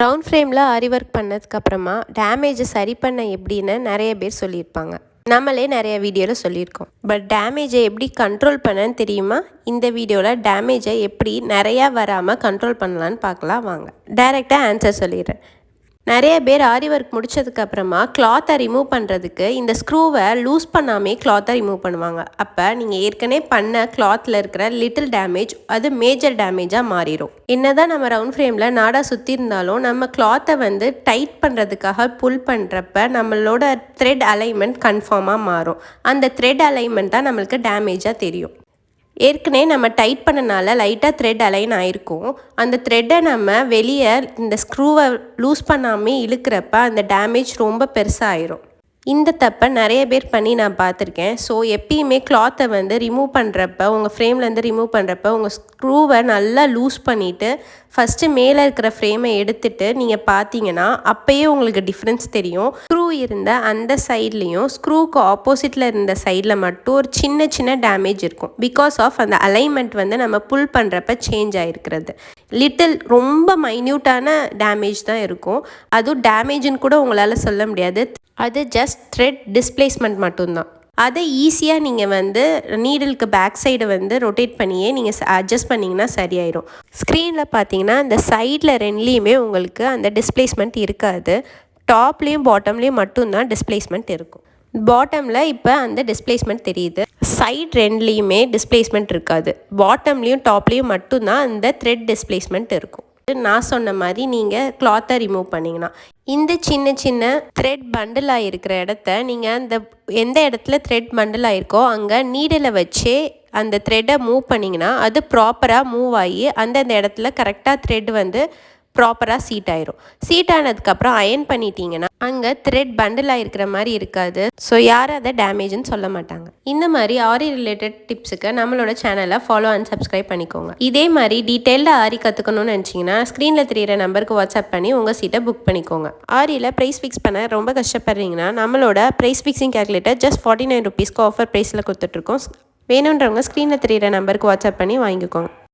Round ஃப்ரேமில் ஆரி work பண்ணதுக்கப்புறமா டேமேஜை சரி பண்ண எப்படின்னு நிறைய பேர் சொல்லியிருப்பாங்க. நம்மளே நிறைய வீடியோவில் சொல்லியிருக்கோம். பட் டேமேஜை எப்படி கண்ட்ரோல் பண்ணன்னு தெரியுமா? இந்த வீடியோவில் டேமேஜை எப்படி நிறையா வராமல் கண்ட்ரோல் பண்ணலான்னு பார்க்கலாம் வாங்க. டைரெக்டாக ஆன்சர் சொல்லிடுறேன். நிறைய பேர் ஆரி ஒர்க் முடித்ததுக்கப்புறமா கிளாத்தை ரிமூவ் பண்ணுறதுக்கு இந்த ஸ்க்ரூவை லூஸ் பண்ணாமே கிளாத்தை ரிமூவ் பண்ணுவாங்க. அப்போ நீங்கள் ஏற்கனவே பண்ண கிளாத்தில் இருக்கிற லிட்டில் டேமேஜ் அது மேஜர் டேமேஜாக மாறிடும். என்னதான் நம்ம ரவுண்ட் ஃப்ரேமில் நாடா சுற்றி இருந்தாலும் நம்ம கிளாத்தை டைட் பண்ணுறதுக்காக புல் பண்ணுறப்ப நம்மளோட த்ரெட் அலைன்மெண்ட் கன்ஃபார்மாக மாறும். அந்த த்ரெட் அலைன்மெண்ட் தான் நம்மளுக்கு டேமேஜாக தெரியும். ஏற்கனவே நம்ம டைட் பண்ணனால லைட்டாக த்ரெட் அலைன் ஆகிருக்கும். அந்த த்ரெட்டை நம்ம வெளியே இந்த ஸ்க்ரூவை லூஸ் பண்ணாமல் இழுக்கிறப்ப அந்த டேமேஜ் ரொம்ப பெருசாகிடும். இந்த தப்பை நிறைய பேர் பண்ணி நான் பார்த்துருக்கேன். ஸோ எப்பயுமே கிளாத்தை ரிமூவ் பண்ணுறப்ப உங்கள் ஃப்ரேம்லேருந்து ரிமூவ் பண்ணுறப்ப உங்கள் ஸ்க்ரூவை நல்லா லூஸ் பண்ணிவிட்டு ஃபஸ்ட்டு மேலே இருக்கிற ஃப்ரேமை எடுத்துகிட்டு நீங்கள் பார்த்தீங்கன்னா அப்போயே உங்களுக்கு டிஃப்ரென்ஸ் தெரியும். ஸ்க்ரூ இருந்த அந்த சைட்லேயும் ஸ்க்ரூக்கு ஆப்போசிட்டில் இருந்த சைடில் மட்டும் ஒரு சின்ன சின்ன டேமேஜ் இருக்கும். பிகாஸ் ஆஃப் அந்த அலைன்மெண்ட் நம்ம புல் பண்ணுறப்ப சேஞ்ச் ஆகிருக்கிறது. லிட்டில் ரொம்ப மைன்யூட்டான டேமேஜ் தான் இருக்கும். அதுவும் டேமேஜுன்னு கூட உங்களால் சொல்ல முடியாது. அது ஜஸ்ட் த்ரெட் டிஸ்பிளேஸ்மெண்ட் மட்டும்தான். அதை ஈஸியாக நீங்கள் நீடிலுக்கு பேக் சைடு ரொட்டேட் பண்ணியே நீங்கள் அட்ஜஸ்ட் பண்ணிங்கன்னா சரியாயிடும். ஸ்க்ரீனில் பார்த்தீங்கன்னா இந்த சைடில் ரெண்டுலேயுமே உங்களுக்கு அந்த டிஸ்பிளேஸ்மெண்ட் இருக்காது. டாப்லேயும் பாட்டம்லேயும் மட்டும்தான் டிஸ்பிளேஸ்மெண்ட் இருக்கும். பாட்டமில் இப்போ அந்த டிஸ்பிளேஸ்மெண்ட் தெரியுது. சைட் ரெண்டுலேயுமே டிஸ்பிளேஸ்மெண்ட் இருக்காது. பாட்டம்லேயும் டாப்லேயும் மட்டும்தான் அந்த த்ரெட் டிஸ்பிளேஸ்மெண்ட் இருக்கும். நான் சொன்ன மாதிரி நீங்கள் கிளாத்தை ரிமூவ் பண்ணிங்கன்னா இந்த சின்ன சின்ன த்ரெட் பண்டில் ஆகிருக்கிற இடத்த நீங்கள் எந்த இடத்துல த்ரெட் பண்டில் ஆகிருக்கோ அங்கே நீடில் வச்சே அந்த த்ரெட்டை மூவ் பண்ணிங்கன்னா அது ப்ராப்பராக மூவ் ஆகி அந்தந்த இடத்துல கரெக்டாக த்ரெட் ப்ராப்பராக சீட் ஆயிரும். சீட் ஆனதுக்கப்புறம் அயன் பண்ணிட்டீங்கன்னா அங்கே த்ரெட் பண்டில் ஆகிருக்கிற மாதிரி இருக்காது. ஸோ யாரும் அதை டேமேஜ்னு சொல்ல மாட்டாங்க. இந்த மாதிரி ஆரி ரிலேட்டட் டிப்ஸுக்கு நம்மளோட சேனலை ஃபாலோ அண்ட் சப்ஸ்கிரைப் பண்ணிக்கோங்க. இதே மாதிரி டீட்டெயில்டாக ஆரி கற்றுக்கணும்னு நினச்சிங்கன்னா ஸ்க்ரீனில் தெரியிற நம்பருக்கு வாட்ஸ்அப் பண்ணி உங்கள் சீட்டை புக் பண்ணிக்கோங்க. ஆரியில் ப்ரைஸ் ஃபிக்ஸ் பண்ண ரொம்ப கஷ்டப்படுறீங்கன்னா நம்மளோட price fixing calculator just 49 rupees offer ப்ரைஸில் கொடுத்துட்ருக்கோம். வேணுன்றவங்க ஸ்க்ரீனில் தெரியிற நம்பருக்கு வாட்ஸ்அப் பண்ணி வாங்கிக்கோங்க.